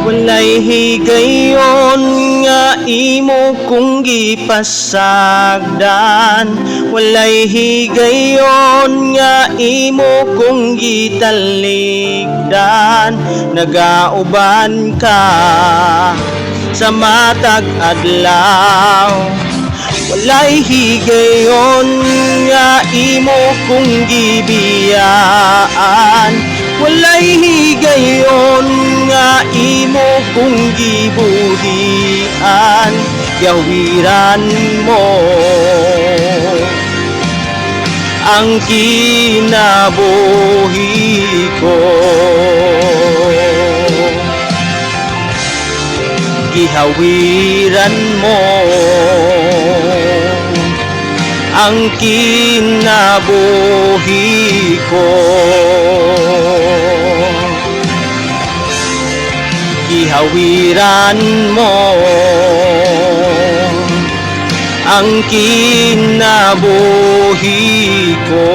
Walay higayon nga imo kung gipasagdan, walay higayon nga imo kung gitaligdan. Nagauban ka sa matag adlaw, walay higayon nga imo kung gibiyaan, walay higayon nga imo kung gibuhian. Gawiran mo ang kinabuhi ko, gihawiran mo ang kinabuhi ko, gihawiran mo ang kinabuhi ko.